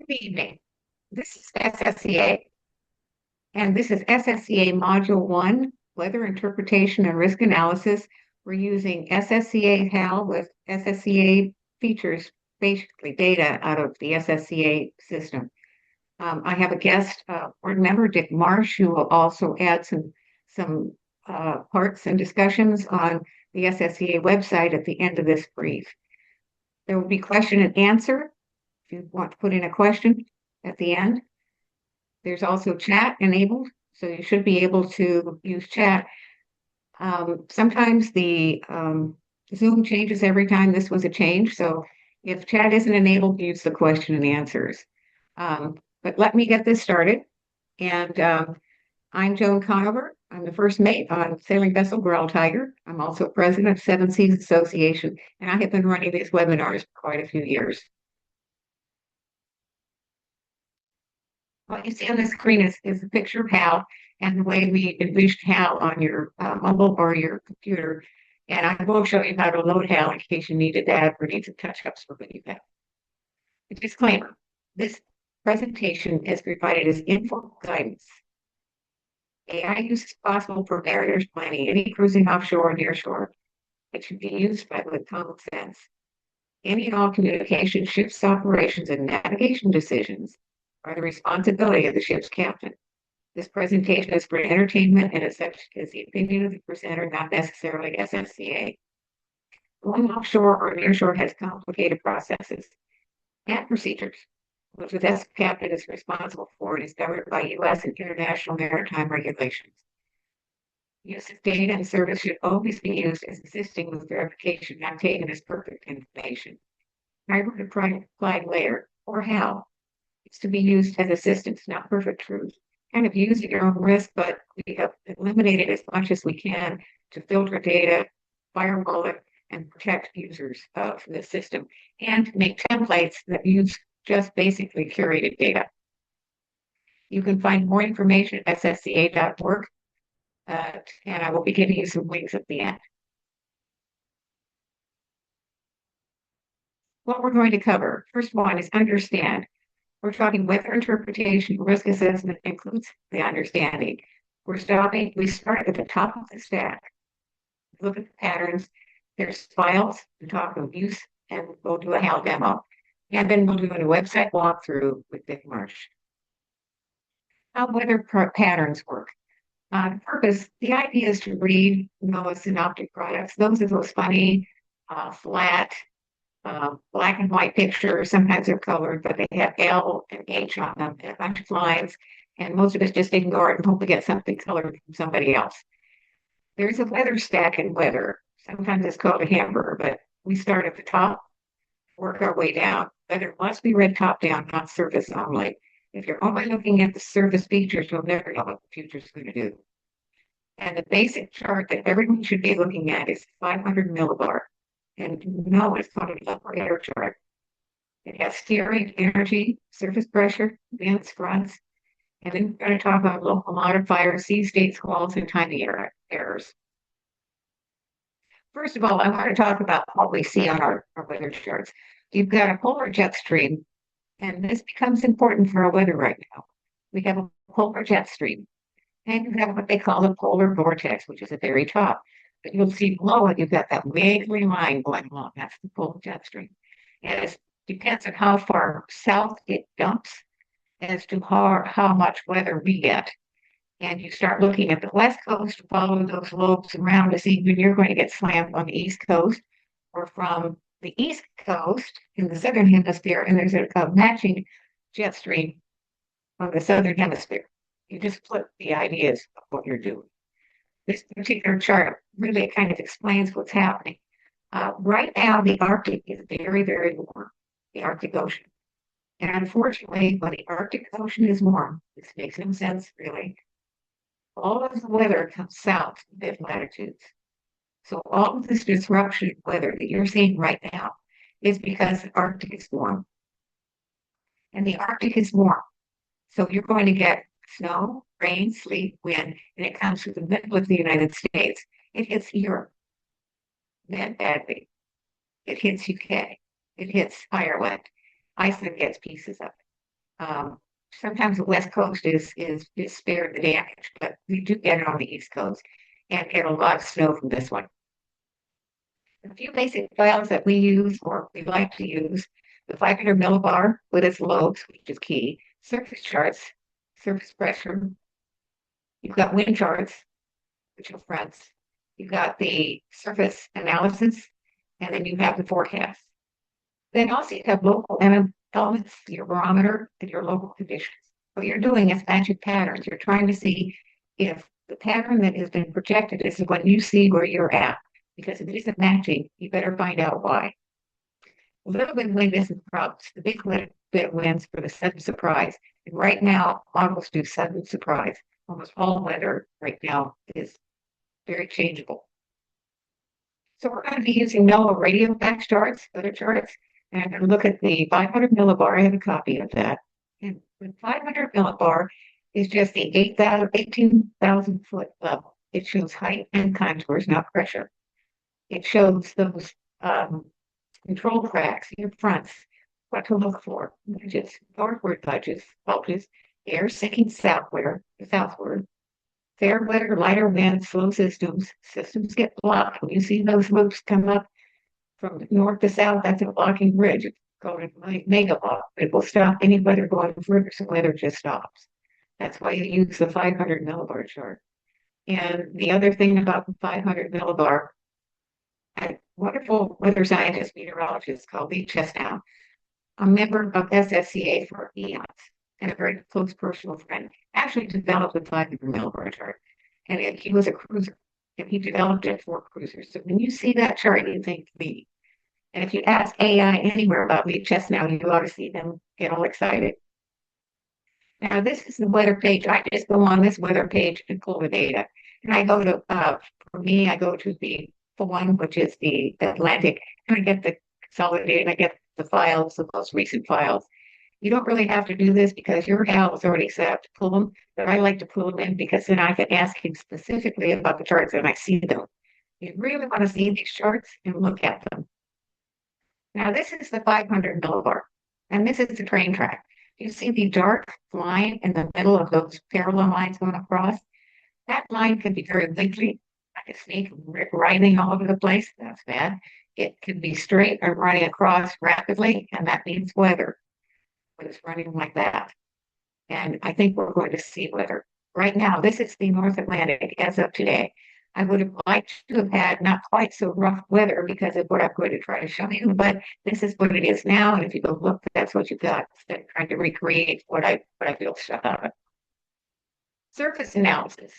Good evening. This is SSCA, and this is SSCA Module 1, Weather Interpretation and Risk Analysis. We're using SSCA HAL with SSCA features, basically data out of the SSCA system. I have a guest board member, Dick Marsh, who will also add some parts and discussions on the SSCA website at the end of this brief. There will be question and answer if you want to put in a question at the end. There's also chat enabled, so you should be able to use chat. Sometimes the Zoom changes every time this was a change, so if chat isn't enabled, use the question and answers. But let me get this started. And I'm Joan Conover. I'm the first mate on sailing vessel Growl Tiger. I'm also president of Seven Seas Association, and I have been running these webinars for quite a few years. What you see on the screen is a picture of HAL and the way we envisioned HAL on your mobile or your computer. And I will show you how to load HAL in case you needed that or need some touch-ups for what you have. A disclaimer, this presentation is provided as info guidance. AI use is possible for mariners planning any cruising offshore or nearshore. It should be used with common sense. Any and all communication, ships, operations, and navigation decisions are the responsibility of the ship's captain. This presentation is for entertainment and as such is the opinion of the presenter, not necessarily SSCA. Going offshore or nearshore has complicated processes and procedures, which the vessel captain is responsible for and is governed by U.S. and international maritime regulations. Use of data and service should always be used as assisting with verification, not taken as perfect information. Hybrid applied layer, or HAL, is to be used as assistance, not perfect truth. Kind of use at your own risk, but we have eliminated as much as we can to filter data, firewall it, and protect users of the system, and make templates that use just basically curated data. You can find more information at ssca.org, and I will be giving you some links at the end. What we're going to cover, first one is understand. We're talking weather interpretation, risk assessment includes the understanding. We start at the top of the stack. Look at the patterns. There's files to talk about use, and we'll do a HAL demo. And then we'll do a website walkthrough with Dick Marsh. How weather patterns work. The idea is to read NOAA synoptic products. Those are those funny, flat, black and white pictures. Sometimes they're colored, but they have L and H on them and a bunch of lines. And most of us just ignore it and hope to get something colored from somebody else. There's a weather stack in weather. Sometimes it's called a hamburger, but we start at the top, work our way down. Weather must be read top down, not surface only. If you're only looking at the surface features, you'll never know what the future is going to do. And the basic chart that everyone should be looking at is 500 millibar. And it's called an upper air chart. It has steering, energy, surface pressure, winds, fronts, and then we're going to talk about local modifiers, sea states, squalls, and timing errors. First of all, I want to talk about what we see on our weather charts. You've got a polar jet stream, and this becomes important for our weather right now. We have a polar jet stream, and you have what they call a polar vortex, which is at the very top. But you'll see below it, you've got that wiggly line going along. That's the polar jet stream. And it depends on how far south it dumps as to how much weather we get. And you start looking at the west coast, follow those lobes around to see when you're going to get slammed on the east coast or from the east coast in the southern hemisphere, and there's a matching jet stream on the southern hemisphere. You just flip the ideas of what you're doing. This particular chart really kind of explains what's happening. Right now, the Arctic is very, very warm, the Arctic Ocean. And unfortunately, when the Arctic Ocean is warm, this makes no sense really, all of the weather comes south in mid-latitudes. So all of this disruption of weather that you're seeing right now is because the Arctic is warm. And the Arctic is warm. So you're going to get snow, rain, sleet, wind, and it comes through the middle of the United States. It hits Europe badly. It hits UK. It hits Ireland. Iceland gets pieces of it. Um, Sometimes the West Coast is spared the damage, but we do get it on the East Coast and get a lot of snow from this one. A few basic files that we use or we like to use, the 500 millibar with its lobes, which is key, surface charts, surface pressure. You've got wind charts, which are fronts. You've got the surface analysis, and then you have the forecast. Then also you have local elements, your barometer, and your local conditions. What you're doing is matching patterns. You're trying to see if the pattern that has been projected is what you see where you're at. Because if it isn't matching, you better find out why. A little bit of wind isn't problems. The big bit of winds for the sudden surprise. And right now, models do sudden surprise. Almost all weather right now is very changeable. So we're going to be using NOAA radio fact charts, weather charts, and I'm going to look at the 500 millibar. I have a copy of that. And the 500 millibar is just the 18,000 foot level. It shows height and contours, not pressure. It shows those control cracks, your fronts, what to look for, wedges, northward bulges, air sinking southward, fair weather, lighter winds, slow systems get blocked. When you see those loops come up from north to south, that's a blocking bridge. It's called a mega block. It will stop any weather going further, so weather just stops. That's why you use the 500 millibar chart. And the other thing about the 500 millibar, a wonderful weather scientist, meteorologist called Lee Chestnut, a member of SSCA for eons, and a very close personal friend, actually developed the 500 millibar chart. And he was a cruiser, and he developed it for cruisers. So when you see that chart, you think Lee. And if you ask AI anywhere about Lee Chestnut, you ought to see them get all excited. Now, this is the weather page. I just go on this weather page and pull the data. And I go to, for me, I go to the one, which is the Atlantic, and I get the consolidated, I get the files, the most recent files. You don't really have to do this because your HAL is already set up to pull them, but I like to pull them in because then I can ask him specifically about the charts and I see them. You really want to see these charts and look at them. Now, this is the 500 millibar, and this is the train track. You see the dark line in the middle of those parallel lines going across? That line can be very wiggly, like a snake writhing all over the place. That's bad. It can be straight or running across rapidly, and that means weather. When it's running like that. And I think we're going to see weather. Right now, this is the North Atlantic as of today. I would have liked to have had not quite so rough weather because of what I'm going to try to show you, but this is what it is now. And if you go look, that's what you've got instead of trying to recreate what I feel stuff out of. Surface analysis.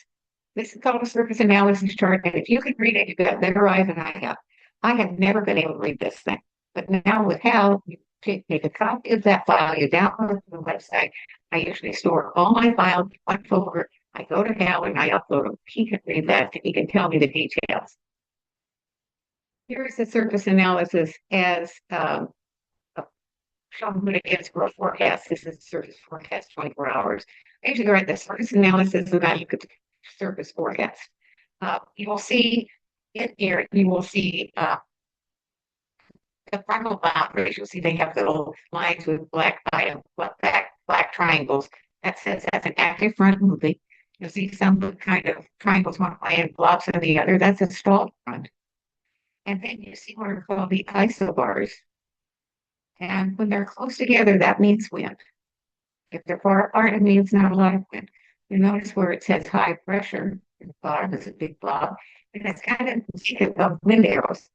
This is called a surface analysis chart. And if you can read it, you've got better eyes than I have. I have never been able to read this thing. But now with HAL, you take a copy of that file, you download it from the website. I usually store all my files in one folder. I go to HAL and I upload them. He can read that and he can tell me the details. Here's the surface analysis as shown what it is for a forecast. This is surface forecast 24 hours. I usually write the surface analysis and I look at the surface forecast. You will see in here, you will see the frontal boundaries. You'll see they have little lines with black triangles. That says that's an active front moving. You'll see some kind of triangles one way and blobs on the other. That's a stalled front. And then you see what are called the isobars. And when they're close together, that means wind. If they're far apart, it means not a lot of wind. You notice where it says high pressure in the bottom is a big blob, and it's kind of indicative of wind arrows.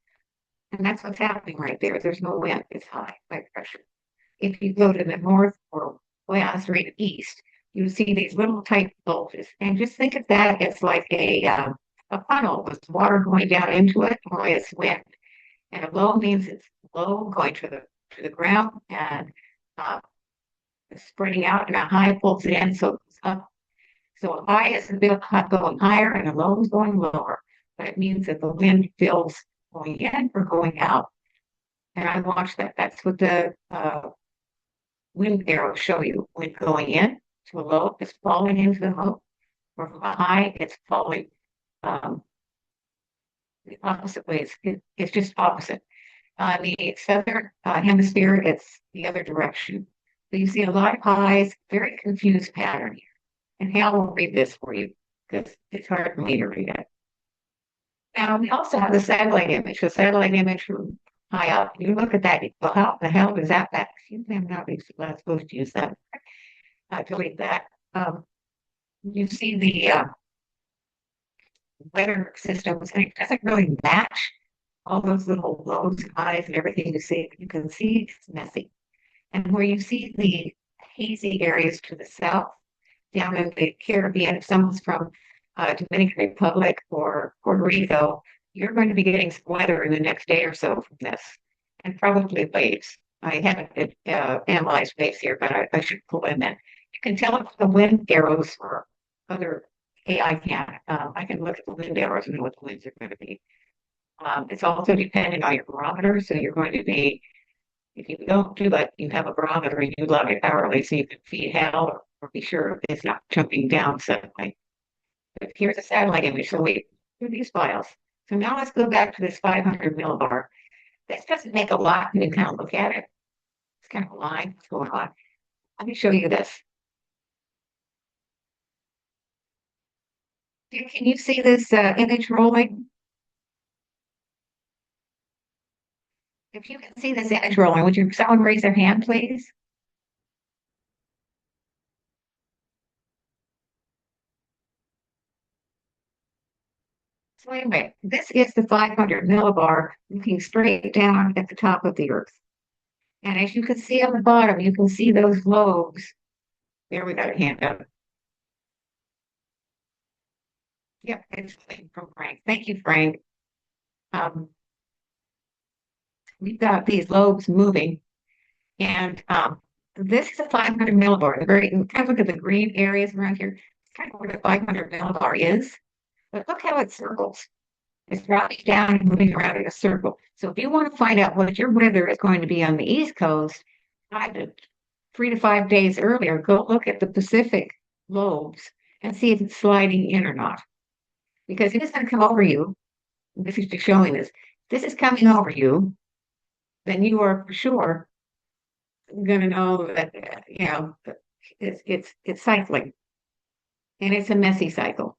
And that's what's happening right there. There's no wind, it's high pressure. If you go to the north or west or east, you see these little tight bulges. And just think of that as like a funnel with water going down into it, only it's wind. And a low means it's low going to the ground and spreading out, and a high pulls it in, so it's up. So a high is a bit going higher and a low is going lower. But it means that the wind feels going in or going out. And I watch that. That's what the wind arrows show you. Wind going in to a low, it's falling into the low. Or from a high, it's falling the opposite ways. It's just opposite. The southern hemisphere, it's the other direction. So you see a lot of highs, very confused pattern here. And Hal will read this for you because it's hard for me to read it. Now we also have the satellite image. The satellite image from high up. You look at that. Well, how the hell is that? Excuse me, I'm not supposed to use that. Delete that. You see the weather systems, and it doesn't really match all those little lows and highs and everything you see. You can see it's messy. And where you see the hazy areas to the south, down in the Caribbean, if someone's from Dominican Republic or Puerto Rico, you're going to be getting some weather in the next day or so from this, and probably waves. I haven't analyzed waves here, but I should pull in that. You can tell if the wind arrows or other AI can. I can look at the wind arrows and know what the winds are going to be. It's also dependent on your barometer, so you're going to be, if you don't do that, you have a barometer and you log it hourly so you can feed HAL or be sure it's not jumping down suddenly. But here's a satellite image, so we do these files. So now let's go back to this 500 millibar. This doesn't make a lot when you kind of look at it. It's kind of a line. What's going on? Let me show you this. Can you see this image rolling? If you can see this image rolling, would you someone raise their hand, please? So anyway, this is the 500 millibar looking straight down at the top of the Earth. And as you can see on the bottom, you can see those lobes. There we got a hand up. Yep, it's from Frank. Thank you, Frank. Um, we've got these lobes moving, and this is a 500 millibar. The very kind of look at the green areas around here. It's kind of where the 500 millibar is. But look how it circles. It's dropping down and moving around in a circle. So if you want to find out what your weather is going to be on the East Coast, 3 to 5 days earlier, go look at the Pacific lobes and see if it's sliding in or not. Because it is going to come over you. This is just showing this. This is coming over you, then you are for sure going to know that it's cycling, and it's a messy cycle.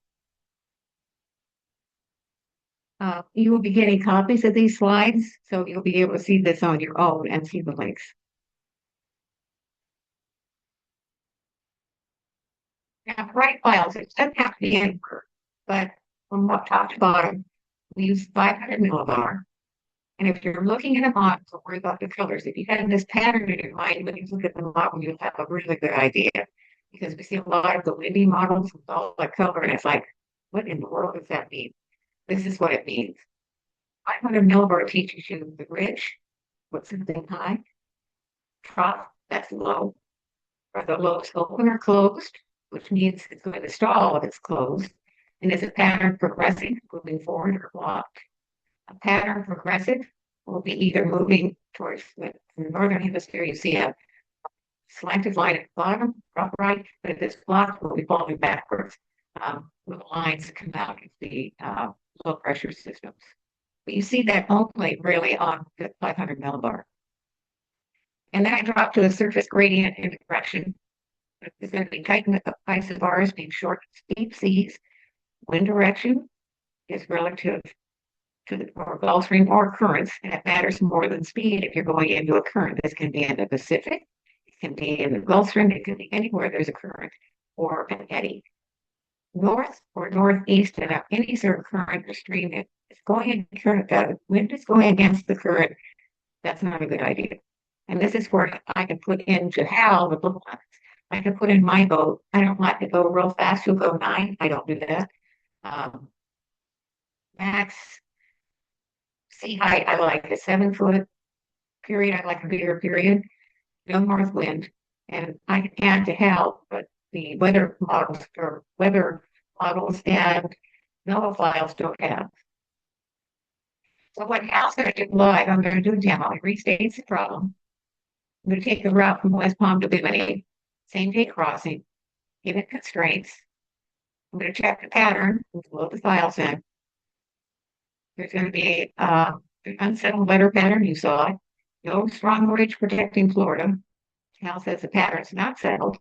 You will be getting copies of these slides, so you'll be able to see this on your own and see the links. Now, write files, it doesn't have to be anywhere, but from top to bottom, we use 500 millibar. And if you're looking at a model, don't worry about the colors. If you have this pattern in your mind, when you look at the model, you'll have a really good idea. Because we see a lot of the windy models with all that color, and it's like, what in the world does that mean? This is what it means. 500 millibar teaches you the ridge, what's something high, trough, that's low. Are the lows open or closed, which means it's going to stall if it's closed. And is a pattern progressive, moving forward or blocked? A pattern progressive will be either moving towards the northern hemisphere, you see a slanted line at the bottom, upright, but if it's blocked, we'll be falling backwards with lines that come out of the low pressure systems. But you see that only really on the 500 millibar. And then I drop to the surface gradient and direction. It's going to be tightened up isobars being short, steep seas. Wind direction is relative to the Gulf Stream or currents, and it matters more than speed if you're going into a current. This can be in the Pacific, it can be in the Gulf Stream, it can be anywhere there's a current or an eddy. North or northeast and any sort of current or stream, it's going in current, the wind is going against the current. That's not a good idea. And this is where I can put into HAL the blue lines. I can put in my boat. I don't like to go real fast. You'll go 9. I don't do that. Max sea height, I like a 7 foot period. I like a bigger period. No north wind. And I can add to HAL, but the weather models and NOAA files don't have. So what HAL's going to do live, I'm going to do a demo. It restates the problem. I'm going to take the route from West Palm to Bimini, same day crossing, give it constraints. I'm going to check the pattern, load the files in. There's going to be an unsettled weather pattern, you saw it. No strong ridge protecting Florida. HAL says the pattern's not settled.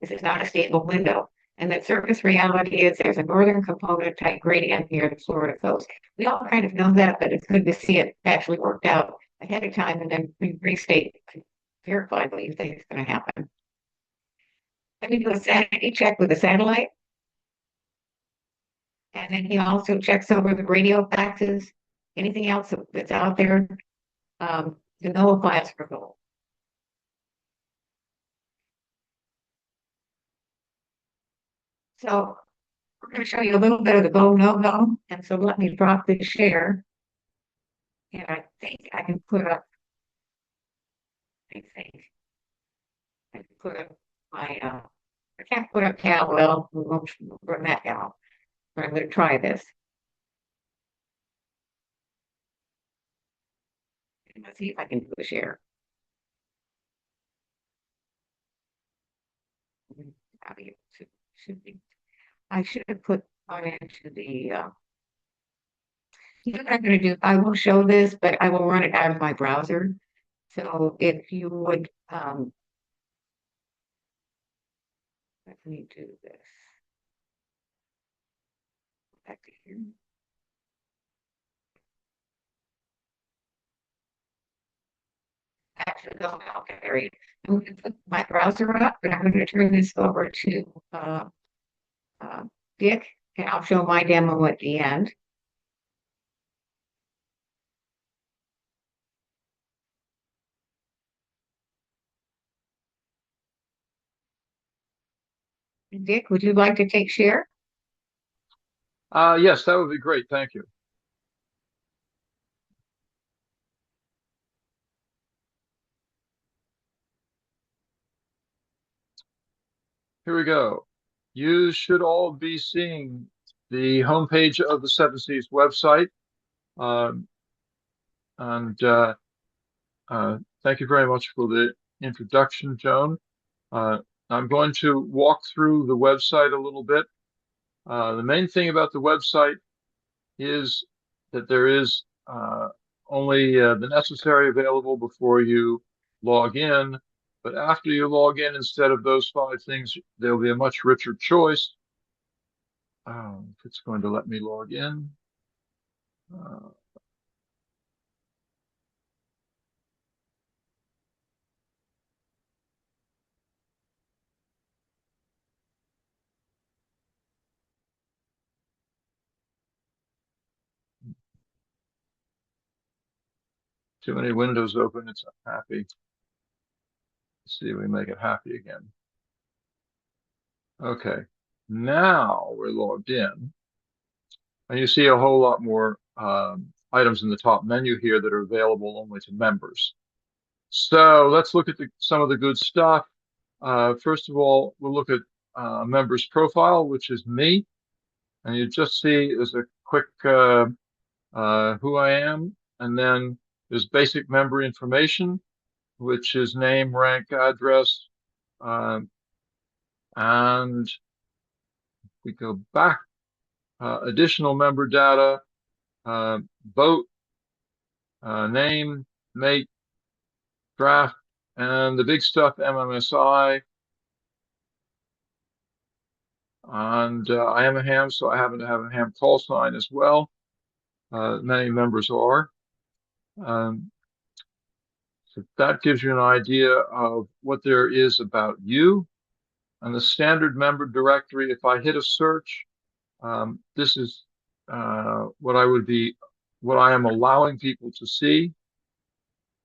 This is not a stable window. And that surface reality is there's a northern component type gradient near the Florida coast. We all kind of know that, but it's good to see it actually worked out ahead of time and then we restate verify what you think is going to happen. Let me do a sanity check with the satellite. And then he also checks over the radio faxes, anything else that's out there, the NOAA files for gold. So we're going to show you a little bit of the go, no go. And so let me drop this share. And I think I can put up, I think I can put up my, I can't put up Cal, well, we won't run that Cal, but I'm going to try this. Let's see if I can do a share. Should be. I should have put on into the, you know what I'm going to do? I will show this, but I will run it out of my browser. So if you would, let me do this. Back to here. Actually, go out there. I'm going to put my browser up, but I'm going to turn this over to Dick, and I'll show my demo at the end. Dick, would you like to take share? Yes, that would be great. Thank you. Here we go. You should all be seeing the homepage of the Seven Seas website. And thank you very much for the introduction, Joan. I'm going to walk through the website a little bit. The main thing about the website is that there is only the necessary available before you log in. But after you log in, instead of those 5 things, there'll be a much richer choice. If it's going to let me log in. Too many windows open, it's unhappy. Let's see if we make it happy again. Okay, now we're logged in. And you see a whole lot more items in the top menu here that are available only to members. So let's look at some of the good stuff. First of all, we'll look at member's profile, which is me. And you just see there's a quick who I am. And then there's basic member information, which is name, rank, address. And we go back, additional member data, vote, name, mate, draft, and the big stuff, MMSI. And I am a ham, so I happen to have a ham call sign as well. Many members are. So that gives you an idea of what there is about you. And the standard member directory, if I hit a search, this is what I am allowing people to see.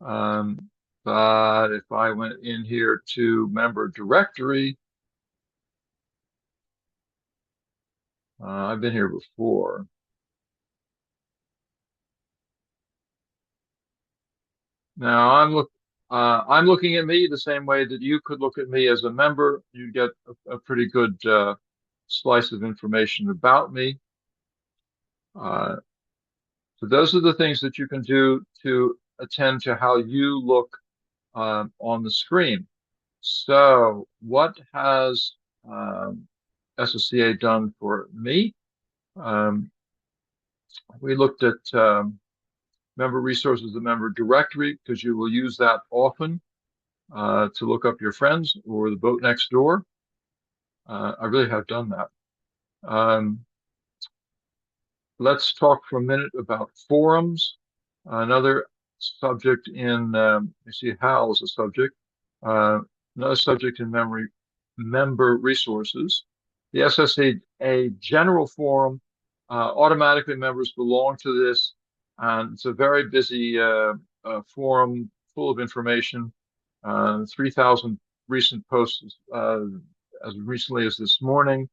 But if I went in here to member directory, I've been here before. Now I'm looking at me the same way that you could look at me as a member. You get a pretty good slice of information about me. So those are the things that you can do to attend to how you look on the screen. So what has SSCA done for me? We looked at member resources, the member directory, because you will use that often. to look up your friends or the boat next door. I really have done that. Let's talk for a minute about forums. Another subject in, you see HAL is a subject. Another subject in member resources. The SSCA General Forum, automatically members belong to this, and it's a very busy forum full of information. 3,000 recent posts as recently as this morning.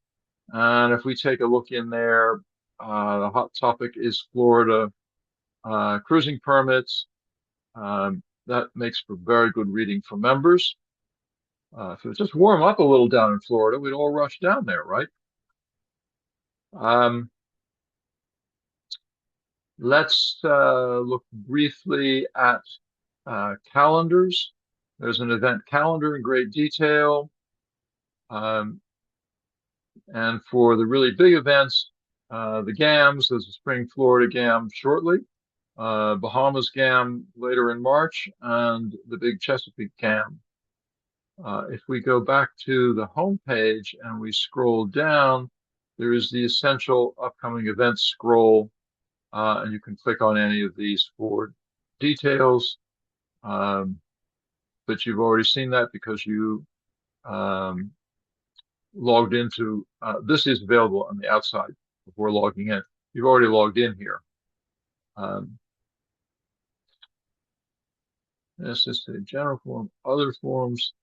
And if we take a look in there, the hot topic is Florida cruising permits. That makes for very good reading for members. If it just warm up a little down in Florida, we'd all rush down there, right? Let's look briefly at calendars. There's an event calendar in great detail. And for the really big events, the GAMs, there's a Spring Florida GAM shortly, Bahamas GAM later in March, and the big Chesapeake GAM. If we go back to the home page and we scroll down, there is the essential upcoming events scroll, and you can click on any of these for details. But you've already seen that because you logged into, this is available on the outside before logging in. You've already logged in here. This is the general forum, other forums.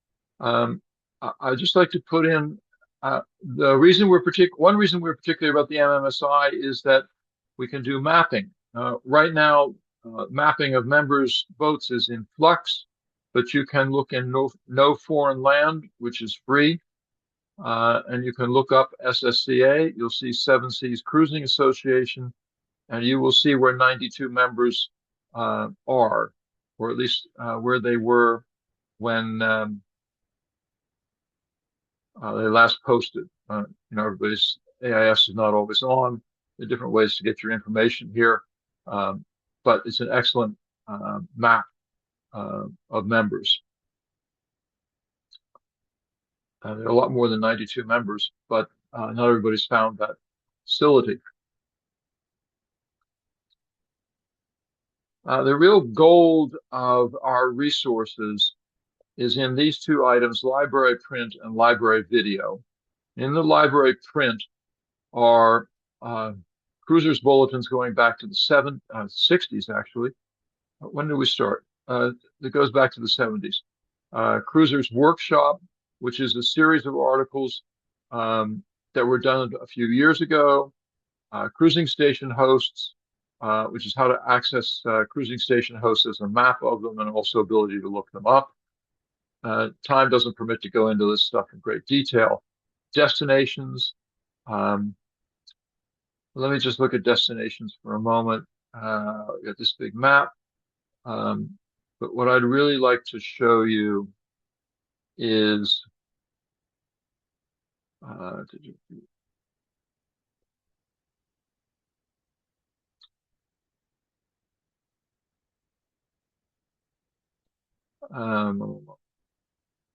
I just like to put in the reason one reason we're particular about the MMSI is that we can do mapping. Right now, mapping of members' boats is in flux, but you can look in no foreign land, which is free. And you can look up SSCA. You'll see Seven Seas Cruising Association, and you will see where 92 members are, or at least where they were when they last posted. Everybody's AIS is not always on. There are different ways to get your information here, but it's an excellent map of members. There are a lot more than 92 members, but not everybody's found that facility. The real gold of our resources is in these two items, library print and library video. In the library print are cruisers bulletins going back to the 60s, actually. When did we start? It goes back to the 70s. Cruisers Workshop, which is a series of articles that were done a few years ago. Cruising Station Hosts, which is how to access cruising station hosts as a map of them and also ability to look them up. Time doesn't permit to go into this stuff in great detail. Destinations. Let me just look at destinations for a moment. Got this big map. But what I'd really like to show you is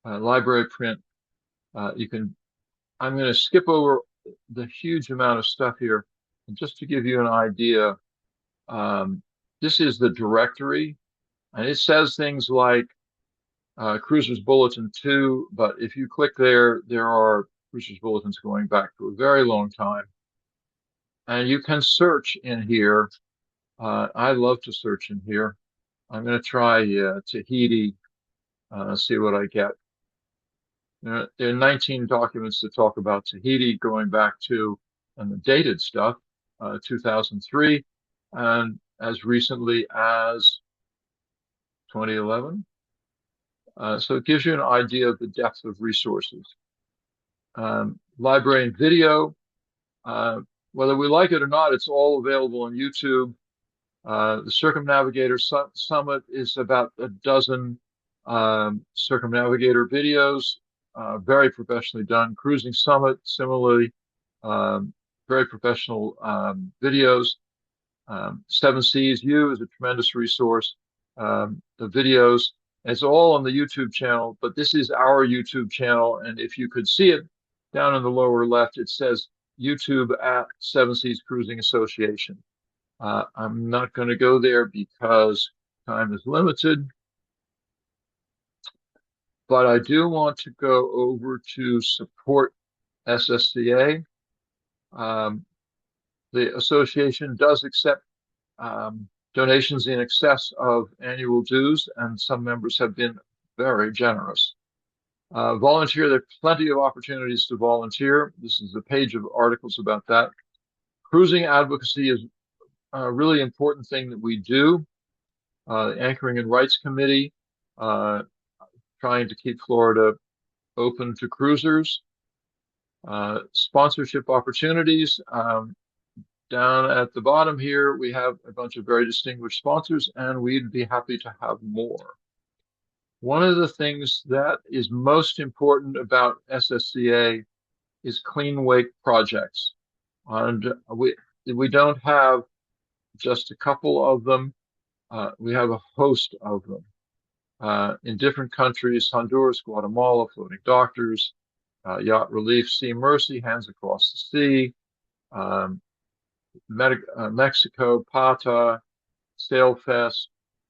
library print. I'm going to skip over the huge amount of stuff here. And just to give you an idea, this is the directory, and it says things like Cruisers Bulletin 2, but if you click there, there are Cruisers Bulletins going back to a very long time. And you can search in here. I love to search in here. I'm going to try Tahiti, see what I get. There are 19 documents that talk about Tahiti going back to, and the dated stuff, 2003, and as recently as 2011. So it gives you an idea of the depth of resources. Library and video, whether we like it or not, it's all available on YouTube. The Circumnavigator Summit is about a dozen Circumnavigator videos, very professionally done. Cruising Summit, similarly, very professional videos. Seven Seas U is a tremendous resource. The videos, It's all on the YouTube channel, but this is our YouTube channel. And if you could see it down in the lower left, it says YouTube at Seven Seas Cruising Association. I'm not going to go there because time is limited, but I do want to go over to support SSCA. The association does accept donations in excess of annual dues, and some members have been very generous. Volunteer, there are plenty of opportunities to volunteer. This is a page of articles about that. Cruising advocacy is a really important thing that we do. The Anchoring and Rights Committee, trying to keep Florida open to cruisers. Sponsorship opportunities. Down at the bottom here, we have a bunch of very distinguished sponsors, and we'd be happy to have more. One of the things that is most important about SSCA is clean wake projects. And we don't have just a couple of them. We have a host of them in different countries: Honduras, Guatemala, Floating Doctors, Yacht Relief, Sea Mercy, Hands Across the Sea, Mexico, PATA, Sailfest.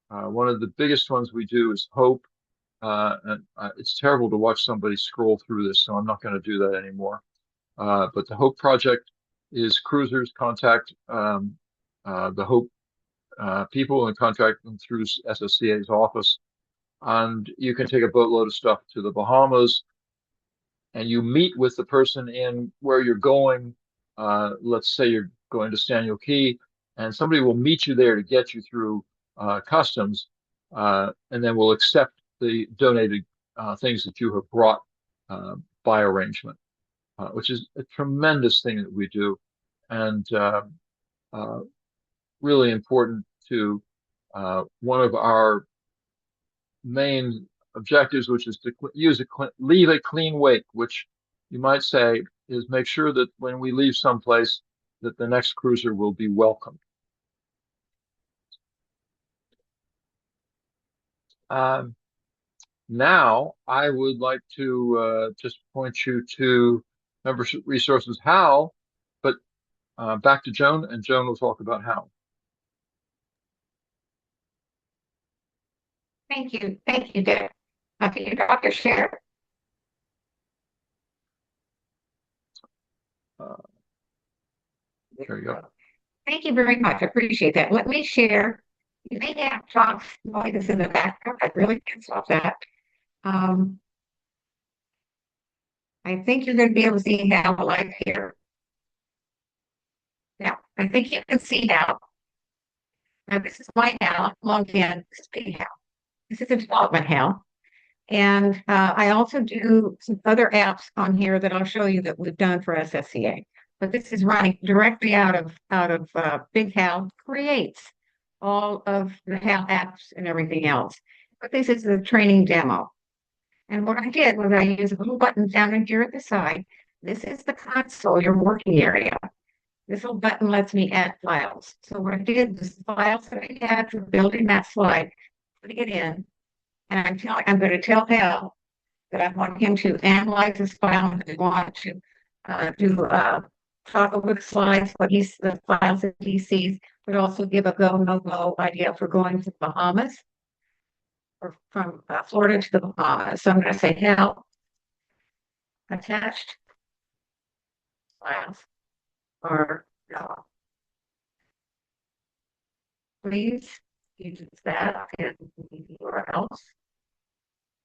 One of the biggest ones we do is Hope. And it's terrible to watch somebody scroll through this, so I'm not going to do that anymore. But the Hope Project is cruisers contact the Hope people and contact them through SSCA's office. And you can take a boatload of stuff to the Bahamas, and you meet with the person in where you're going. Let's say you're going to Staniel Key, and somebody will meet you there to get you through customs, and then will accept the donated things that you have brought by arrangement, which is a tremendous thing that we do, and really important to one of our main objectives, which is to leave a clean wake, which you might say is make sure that when we leave someplace that the next cruiser will be welcome. Now, I would like to just point you to Membership Resources HAL, but back to Joan, and Joan will talk about HAL. Thank you. Thank you, Dick. Can you drop your share? There you go. Thank you very much. I appreciate that. Let me share. You may have talks noise in the background. I really can't stop that. I think you're going to be able to see now live here. Now, I think you can see now. Now, this is my HAL logged in. This is big HAL. This is a development HAL. And I also do some other apps on here that I'll show you that we've done for SSCA. But this is running directly out of Big HAL Creates all of the HAL apps and everything else. But this is the training demo. And what I did was I used a little button down in here at the side. This is the console, your working area. This little button lets me add files. So what I did was the files that I had for building that slide, putting it in, and I'm going to tell Hal that I want him to analyze this file and I want to talk over the slides, the files that he sees, but also give a go, no go idea for going to the Bahamas or from Florida to the Bahamas. So I'm going to say Hal, attached files or no. Please use that in URLs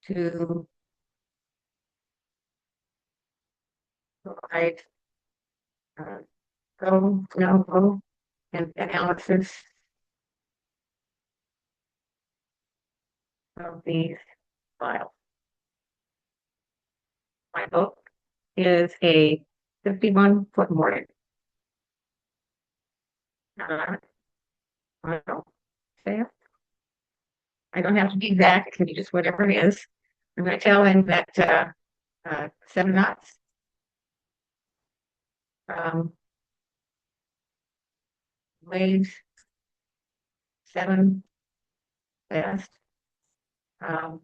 to provide go, no go, and analysis of these files. My book is a 51-foot mooring. I don't say it. I don't have to be exact. It can be just whatever it is. I'm going to tell him that 7 knots. Waves 7 fast. Um,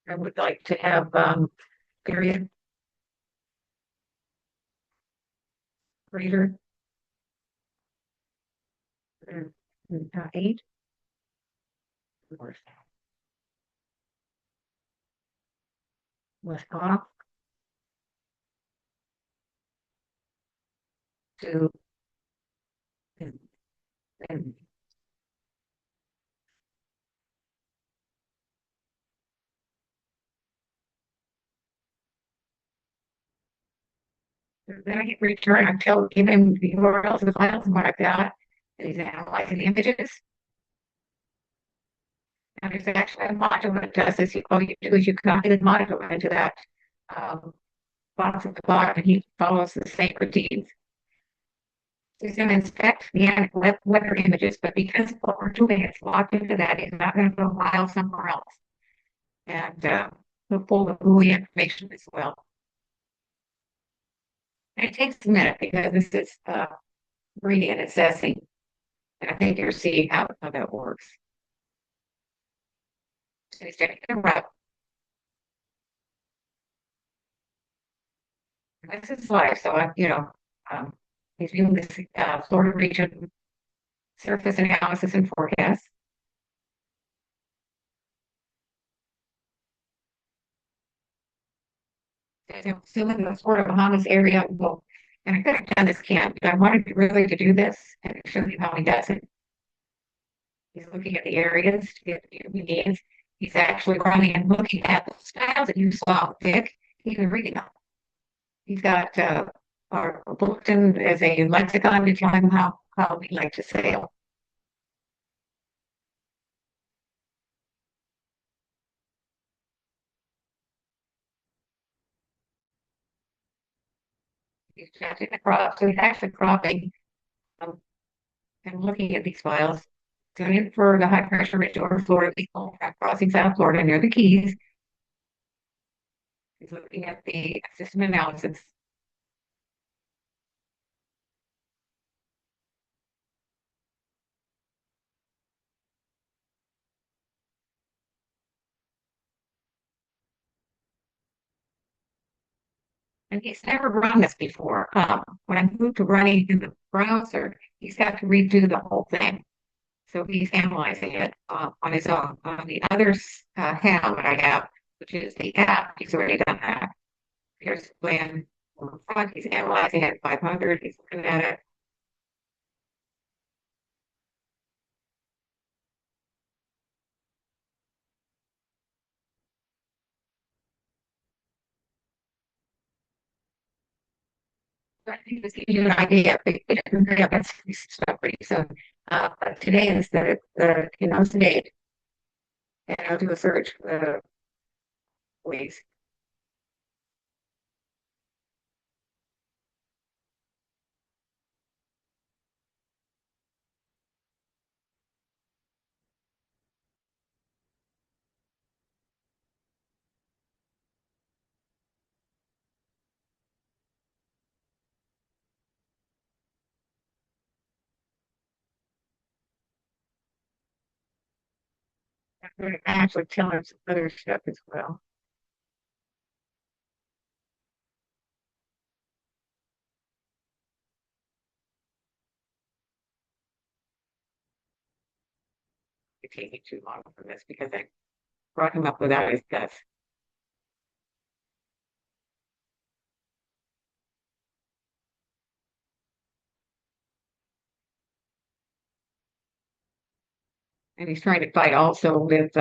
I would like to have, period, greater than, 8, or with off to, and, and then I hit return until give him the URLs of the files and what I've got. And he's analyzing the images. And there's actually a module that does this. All you do is you copy the module into that box at the bottom, and he follows the same routines. So he's going to inspect the weather images, but because what we're doing is locked into that, it's not going to go file somewhere else. And we'll pull the Boolean information as well. And it takes a minute because this is reading and assessing. And I think you're seeing how that works. So he's taking a route. This is live, so he's viewing this Florida region surface analysis and forecast. I'm assuming the Florida Bahamas area will, and I could have done this camp, but I wanted really to do this and show you how he does it. He's looking at the areas to get the means. He's actually running and looking at the styles that you saw, Dick. He's reading them. He's got our bulletin as a lexicon to tell him how we like to sail. He's checking the crop, so he's actually cropping um, and looking at these files. Tuning for the high pressure ridge over Florida, crossing South Florida near the Keys. He's looking at the system analysis. And he's never run this before. When I moved to running in the browser, he's got to redo the whole thing. So he's analyzing it on his own. On the other HAL that I have, which is the app, he's already done that. Here's the plan on the front. He's analyzing it at 500. He's looking at it. I think this gives you an idea. But it doesn't bring up that stuff pretty soon. But today is the date, and I'll do a search for ways. I'm going to actually tell him some other stuff as well. It's taking too long for this because I brought him up without his guts. And he's trying to fight also with,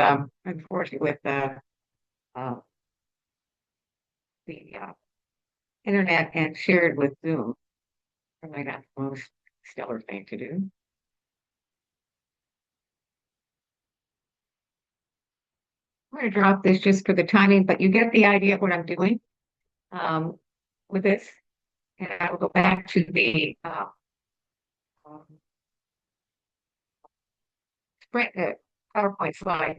unfortunately, with uh, the internet and shared with Zoom. Probably not the most stellar thing to do. I'm going to drop this just for the timing, but you get the idea of what I'm doing um, with this. And I will go back to the um, sprint, PowerPoint slide.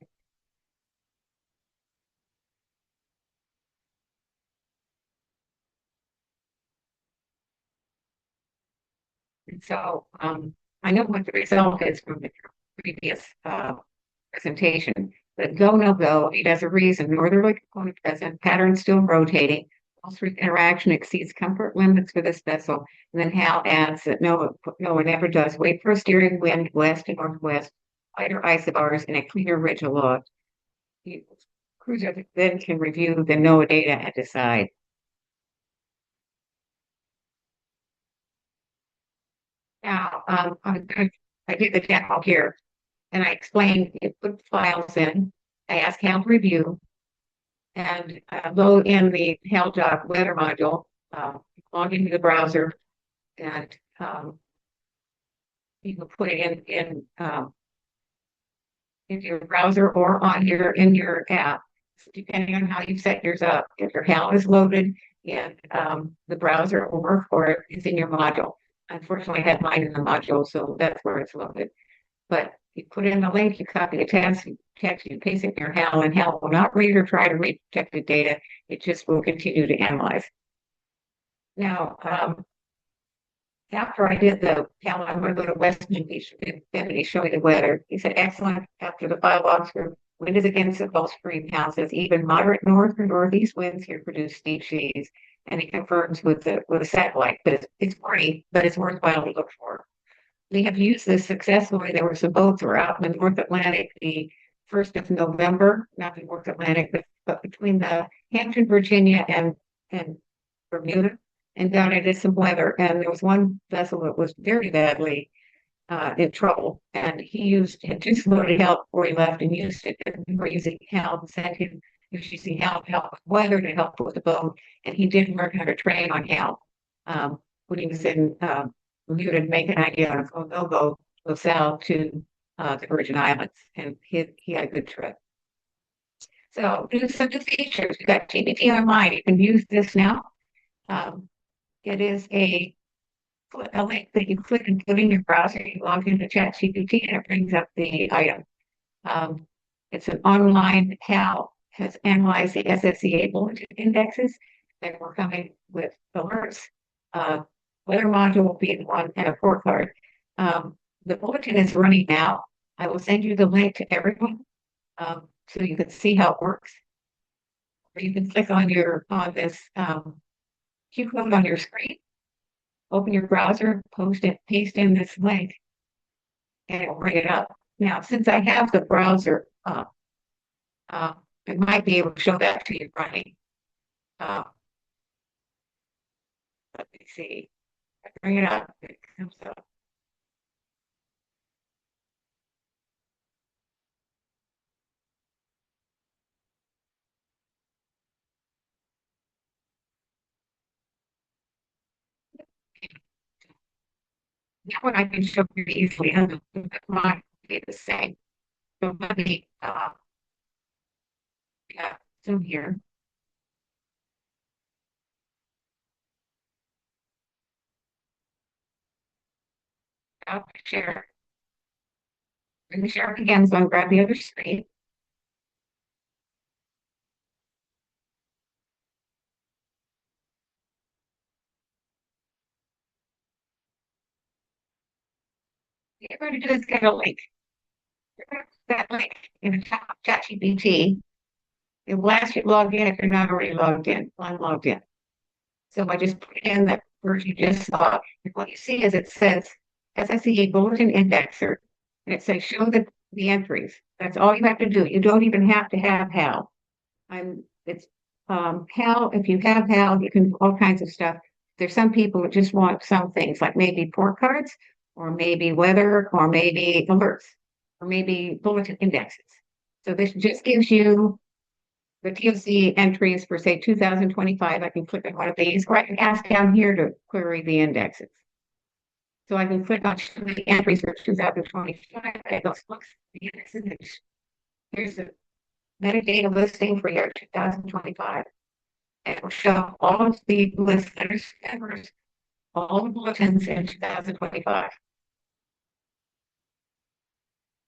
And so I know what the result is from the previous presentation. The go, no go, he has a reason. Northerly component present, pattern still rotating. Pulse rate interaction exceeds comfort limits for this vessel. And then Hal adds that no one ever does. Wait for a steering wind west to northwest, lighter isobars, and a cleaner ridge aloft. The cruiser then can review the NOAA data and decide. Now, I did the demo here, and I explained, you put files in, I asked Hal to review, and load in the HAL.weather weather module, log into the browser, and you can put it into your browser or in your app, depending on how you set yours up. If your HAL is loaded in the browser or it's in your module. Unfortunately, I had mine in the module, so that's where it's loaded. But you put in the link, you copy the text, you paste it in your HAL, and HAL will not read or try to read protected data. It just will continue to analyze. Now, after I did the HAL, I'm going to go to Western Beach, and he showed me the weather. He said, excellent. After the file logs for wind is against the Gulf Stream. HAL says even moderate north or northeast winds here produce steep sheets. And he confirms with the satellite, but it's free, but it's worthwhile to look for. We have used this successfully. There were some boats that were out in the North Atlantic the 1st of November, not the North Atlantic, but between the Hampton, Virginia, and Bermuda, and down into some weather. And there was one vessel that was very badly in trouble, and had just loaded help before he left and used it. And we were using help and sent him. He was using help with weather to help with the boat, and he did learn how to train on help when he was in Bermuda to make an idea on go south to the Virgin Islands, and he had a good trip. So there's some new features. We've got GPT Online. You can use this now. It is a link that you click and put in your browser. You log into ChatGPT and it brings up the item. It's an online HAL has analyzed the SSCA bulletin indexes that were coming with alerts. Weather module will be one and a report card. The bulletin is running now. I will send you the link to everyone so you can see how it works. Or you can click on this Q code on your screen, open your browser, paste in this link, and it will bring it up. Now, since I have the browser up, I might be able to show that to you running. Let me see. I bring it up, it comes up. That one I can show pretty easily, and mine will be the same. So let me, yeah, zoom here. I'll share. Let me share it again, so I'll grab the other screen. You're going to do is get a link. You're going to put that link in the top ChatGPT. It will ask you to log in if you're not already logged in. I'm logged in. So I just put in that word you just saw. And what you see is it says SSCA Bulletin Indexer. And it says show the entries. That's all you have to do. You don't even have to have HAL. It's HAL. If you have HAL, you can do all kinds of stuff. There's some people that just want some things like maybe port cards or maybe weather or maybe alerts or maybe bulletin indexes. So this just gives you the TOC entries for say 2025. I can click on one of these, or I can ask down here to query the indexes. So I can click on the entries for 2025. It looks the indexes. Here's the metadata listing for year 2025. And it will show all of the listeners, members, all the bulletins in 2025.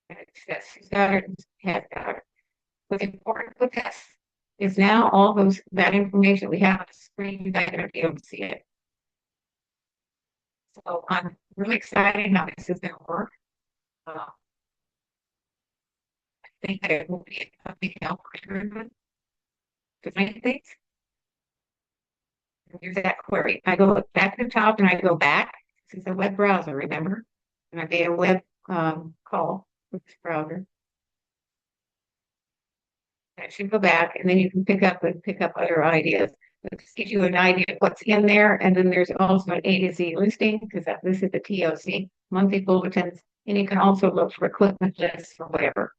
And it says who's got it, has got it. What's important with this is now all that information we have on the screen, you're not going to be able to see it. So I'm really excited how this is going to work. think that it will be a big help for everyone to find things. Here's that query. I go back to the top and I go back. This is a web browser, remember? And I made a web call with this browser. I should go back and then you can pick up other ideas. It just gives you an idea of what's in there. And then there's also an A to Z listing because this is the TOC, monthly bulletins. And you can also look for equipment lists or whatever.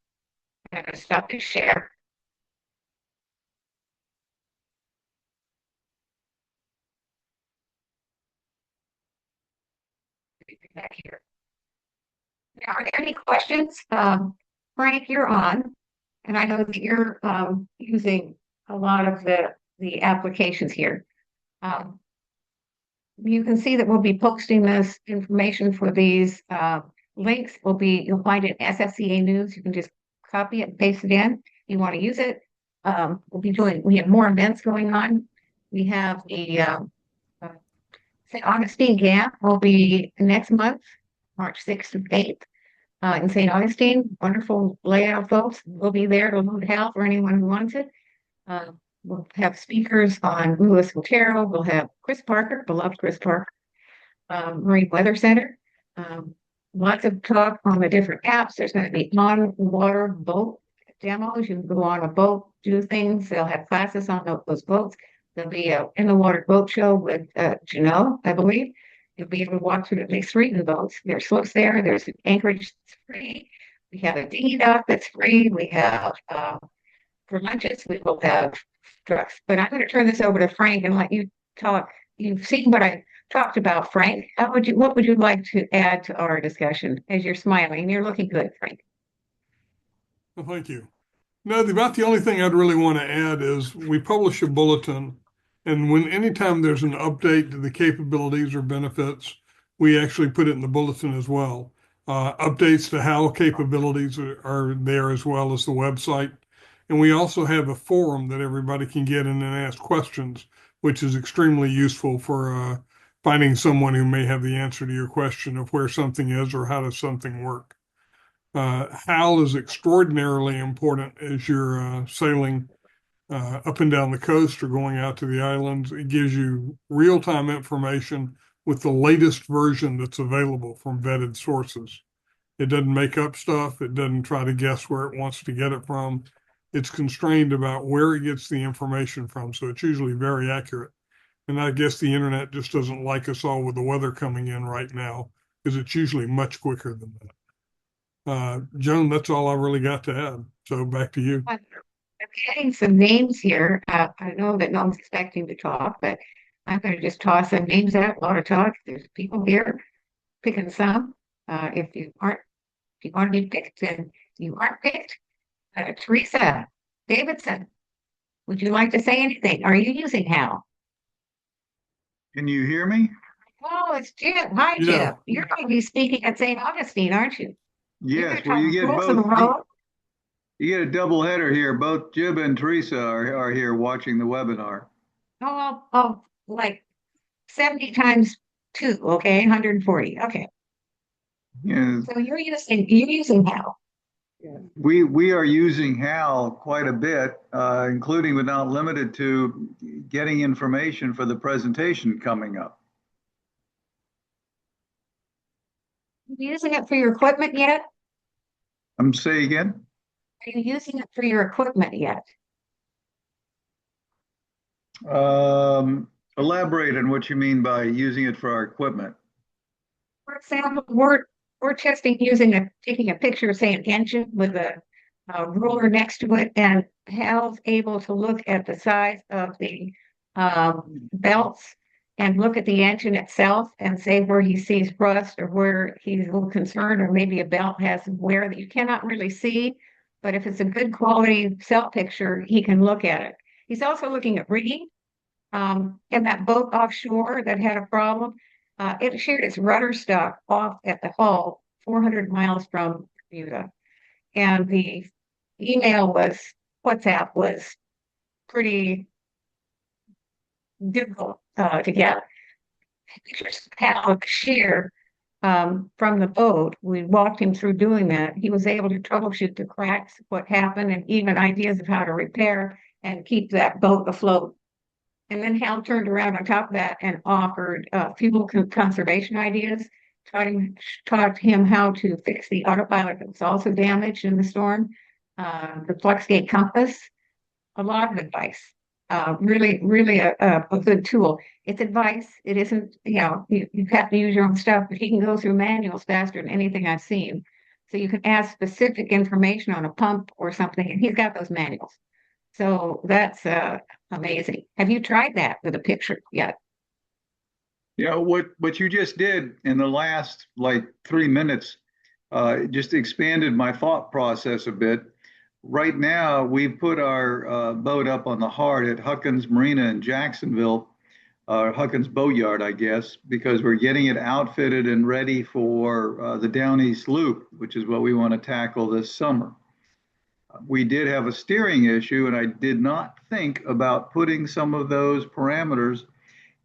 I'm going to stop to share. Back here. Now, are there any questions? Frank, you're on, and I know that you're using a lot of the applications here. You can see that we'll be posting this information for these links. You'll find it in SSCA News. You can just copy it and paste it in. If you want to use it. We have more events going on. We have the St. Augustine Gap will be next month, March 6th to 8th. In St. Augustine, wonderful layout, folks. We'll be there to load HAL for anyone who wants it. We'll have speakers on Louis Otero. We'll have Chris Parker, beloved Chris Parker, Marine Weather Center. Lots of talk on the different apps. There's going to be on-water boat demos. You can go on a boat, do things. They'll have classes on those boats. There'll be a in-the-water boat show with Janelle, I believe. You'll be able to walk through at least 3 of the boats. There's slopes there. There's Anchorage that's free. We have a dinghy dock that's free. We have for lunches, we will have trucks. But I'm going to turn this over to Frank and let you talk. You've seen what I talked about, Frank. What would you like to add to our discussion as you're smiling? You're looking good, Frank. Well, thank you. No, about the only thing I'd really want to add is we publish a bulletin, and anytime there's an update to the capabilities or benefits, we actually put it in the bulletin as well. Updates to HAL capabilities are there as well as the website. And we also have a forum that everybody can get in and ask questions, which is extremely useful for finding someone who may have the answer to your question of where something is or how does something work. HAL is extraordinarily important as you're sailing up and down the coast or going out to the islands. It gives you real-time information with the latest version that's available from vetted sources. It doesn't make up stuff. It doesn't try to guess where it wants to get it from. It's constrained about where it gets the information from, so it's usually very accurate. And I guess the internet just doesn't like us all with the weather coming in right now because it's usually much quicker than that. Joan, that's all I really got to add. So back to you. I'm getting some names here. I know that no one's expecting to talk, but I'm going to just toss some names out. A lot of talk. There's people here picking some. If you want to be picked, then you aren't picked. Teresa Davidson, would you like to say anything? Are you using HAL? Can you hear me? Oh, it's Jim. Hi, Yeah. Jim. You're going to be speaking at St. Augustine, aren't you? Yes, well, you get both. You get a double header here. Both Jib and Teresa are here watching the webinar. Oh, like 70 times 2, okay, 140. Okay. Yeah, So you're using HAL. we are using HAL quite a bit, including but not limited to getting information for the presentation coming up. Are you using it for your equipment yet? Say again? Are you using it for your equipment yet? Elaborate on what you mean by using it for our equipment. For example, we're testing taking a picture of, say, an engine with a ruler next to it, and HAL's able to look at the size of the belts and look at the engine itself and say where he sees rust or where he's a little concerned, or maybe a belt has wear that you cannot really see. But if it's a good quality cell picture, he can look at it. He's also looking at rigging. In that boat offshore that had a problem, it shared its rudder stock off at the hull 400 miles from Bermuda. And the WhatsApp was pretty difficult to get. Pictures of the shear from the boat. We walked him through doing that. He was able to troubleshoot the cracks, what happened, and even ideas of how to repair and keep that boat afloat. And then Hal turned around on top of that and offered fuel conservation ideas, taught him how to fix the autopilot that was also damaged in the storm, the Fluxgate compass, a lot of advice. Really, really a good tool. It's advice. It isn't, you have to use your own stuff, but he can go through manuals faster than anything I've seen. So you can ask specific information on a pump or something, and he's got those manuals. So that's amazing. Have you tried that with a picture yet? Yeah, what you just did in the last like 3 minutes just expanded my thought process a bit. Right now, we've put our boat up on the Hart at Huckins Marina in Jacksonville, Huckins Boatyard, I guess, because we're getting it outfitted and ready for the Down East Loop, which is what we want to tackle this summer. We did have a steering issue, and I did not think about putting some of those parameters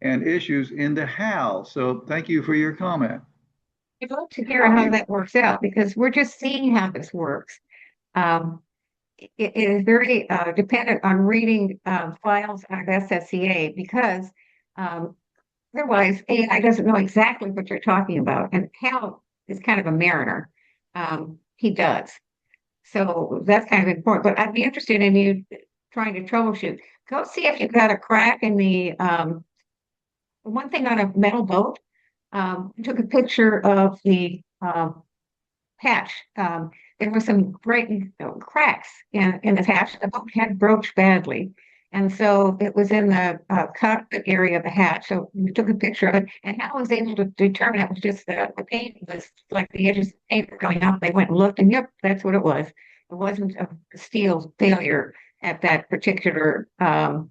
and issues into HAL. So thank you for your comment. I'd love to hear how that works out because we're just seeing how this works. It is very dependent on reading files on SSCA because otherwise AI doesn't know exactly what you're talking about. And Hal is kind of a mariner. He does. So that's kind of important. But I'd be interested in you trying to troubleshoot. Go see if you've got a crack in the one thing on a metal boat. I took a picture of the hatch. There were some great cracks in the hatch. The boat had broached badly. And so it was in the cockpit area of the hatch. So we took a picture of it, and Hal was able to determine it was just the paint was like the edges of the paint were going up. They went and looked, and yep, that's what it was. It wasn't a steel failure at that particular. There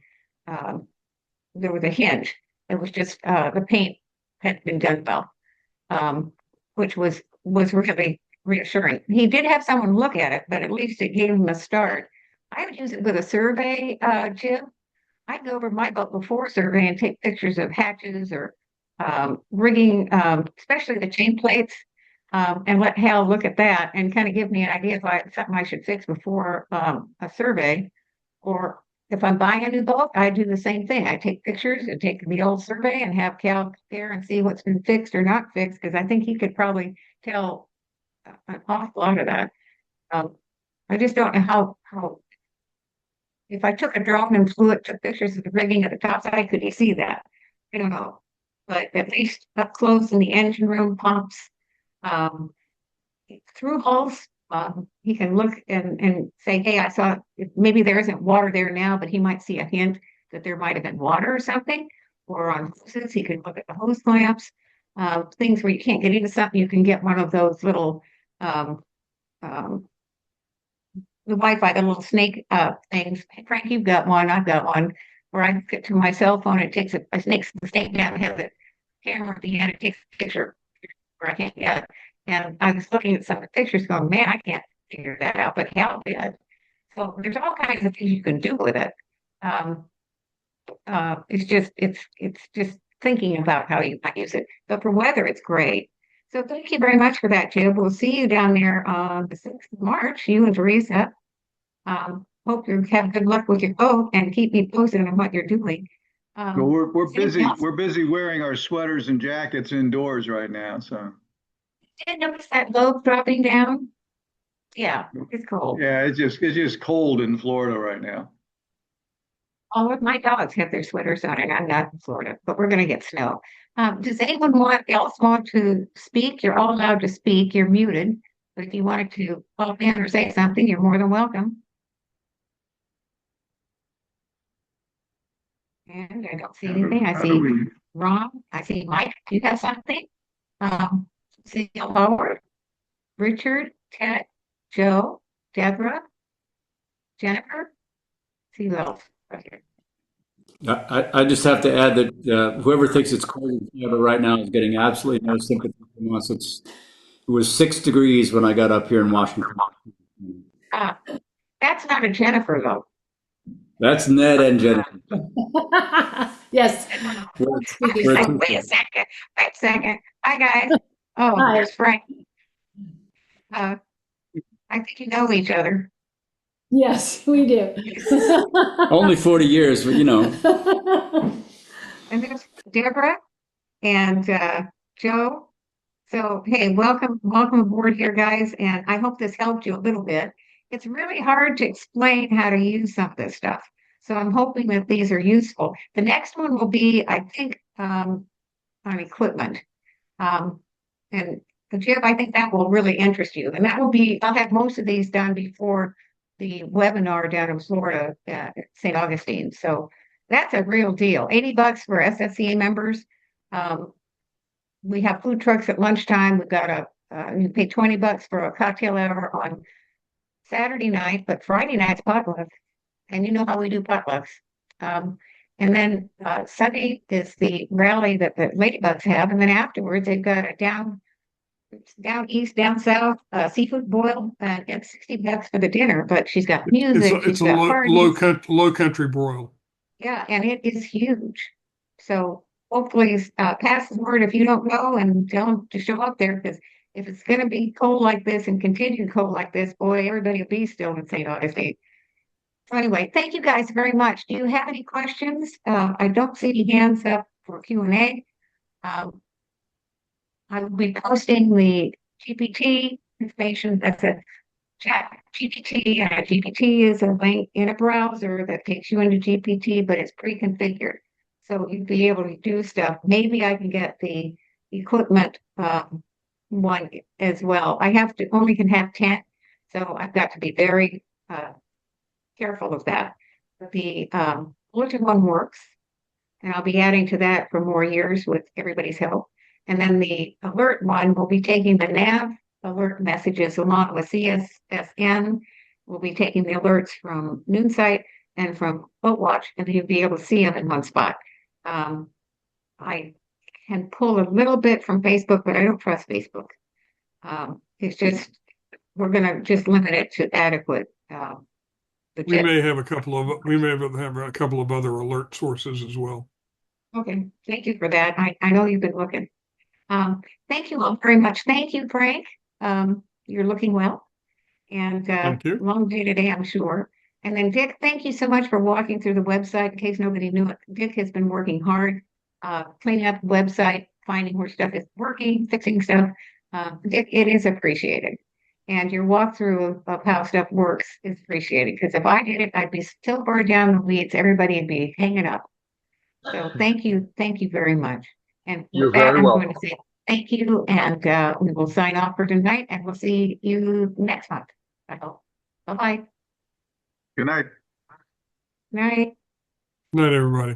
was a hinge. It was just the paint had been done well, which was really reassuring. He did have someone look at it, but at least it gave him a start. I would use it with a survey, Jim. I'd go over my boat before survey and take pictures of hatches or rigging, especially the chain plates, and let Hal look at that and kind of give me an idea if something I should fix before a survey. Or if I'm buying a new boat, I do the same thing. I take pictures and take the old survey and have Cal compare and see what's been fixed or not fixed, because I think he could probably tell an awful lot of that. I just don't know how if I took a drone and flew it, took pictures of the rigging at the top side, could he see that? I don't know. But at least up close in the engine room, pumps, through hulls, he can look and say, hey, I saw maybe there isn't water there now, but he might see a hint that there might have been water or something. Or on hoses, he can look at the hose clamps, things where you can't get into something, you can get one of those little the Wi-Fi, the little snake things. Frank, you've got one, I've got one, where I get to my cell phone, it takes a snake down and has a camera at the end, it takes a picture where I can't get it. And I was looking at some of the pictures going, man, I can't figure that out, but Hal did. So there's all kinds of things you can do with it. It's just thinking about how you might use it. But for weather, it's great. So thank you very much for that, Jim. We'll see you down there on the 6th of March, you and Teresa. Hope you have good luck with your boat and keep me posted on what you're doing. Well, we're busy. We're busy wearing our sweaters and jackets indoors right now. So did notice that load dropping down? Yeah, it's cold. yeah, it's just cold in Florida right now. All of my dogs have their sweaters on, and I'm not in Florida, but we're going to get snow. Does anyone else want to speak? You're all allowed to speak. You're muted. But if you wanted to pop in or say something, you're more than welcome. And I don't see anything. I see Ron. I see Mike. Do you have something? See Howard, Richard, Ted, Joe, Deborah, Jennifer. See who else right here. I just have to add that whoever thinks it's cold in Florida right now is getting absolutely no sympathy from us. It was 6 degrees when I got up here in Washington. That's not a Jennifer, though. That's Ned and Jennifer. Yes. Wait a second. Hi, guys. Oh, Hi. there's Frank. I think you know each other. Yes, we do. Only 40 years, but you know. And there's Deborah and Joe. So, hey, welcome aboard here, guys. And I hope this helped you a little bit. It's really hard to explain how to use some of this stuff. So I'm hoping that these are useful. The next one will be, I think, on equipment. And Jim, I think that will really interest you. And that will be, I'll have most of these done before the webinar down in Florida at St. Augustine. So that's a real deal. $80 for SSCA members. We have food trucks at lunchtime. We've got you pay $20 for a cocktail hour on Saturday night, but Friday night's potluck. And you know how we do potlucks. And then Sunday is the rally that the Ladybugs have. And then afterwards, they've got a down east, down south, seafood boil, and it's $60 for the dinner. But she's got music, It's she's a got low country broil. yeah, and it is huge. So hopefully, pass the word if you don't know and tell them to show up there because if it's going to be cold like this and continue cold like this, boy, everybody will be still in St. Augustine. So anyway, thank you guys very much. Do you have any questions? I don't see any hands up for Q&A. I will be posting the GPT information. That's a chat GPT, and a GPT is a link in a browser that takes you into GPT, but it's pre-configured. So you'd be able to do stuff. Maybe I can get the equipment one as well. I have to only can have 10, so I've got to be very careful of that. The bulletin one works, and I'll be adding to that for more years with everybody's help. And then the alert one will be taking the nav alert messages along with CSSN. We'll be taking the alerts from Noonsight and from BoatWatch, and you'll be able to see them in one spot. I can pull a little bit from Facebook, but I don't trust Facebook. It's just, we're going to just limit it to adequate. We may have a couple of other alert sources as well. Okay, thank you for that. I know you've been looking. Thank you all very much. Thank you, Frank. You're looking well. And Thank you. long day today, I'm sure. And then Dick, thank you so much for walking through the website. In case nobody knew it, Dick has been working hard, cleaning up the website, finding where stuff is working, fixing stuff. Dick, it is appreciated. And your walkthrough of how stuff works is appreciated. Because if I did it, I'd be still burned down the weeds. Everybody would be hanging up. So thank you very much. And You're with that, very I'm welcome. going to say thank you, and we will sign off for tonight, and we'll see you next month. I hope. Bye-bye. Good night. Night. Night, everybody.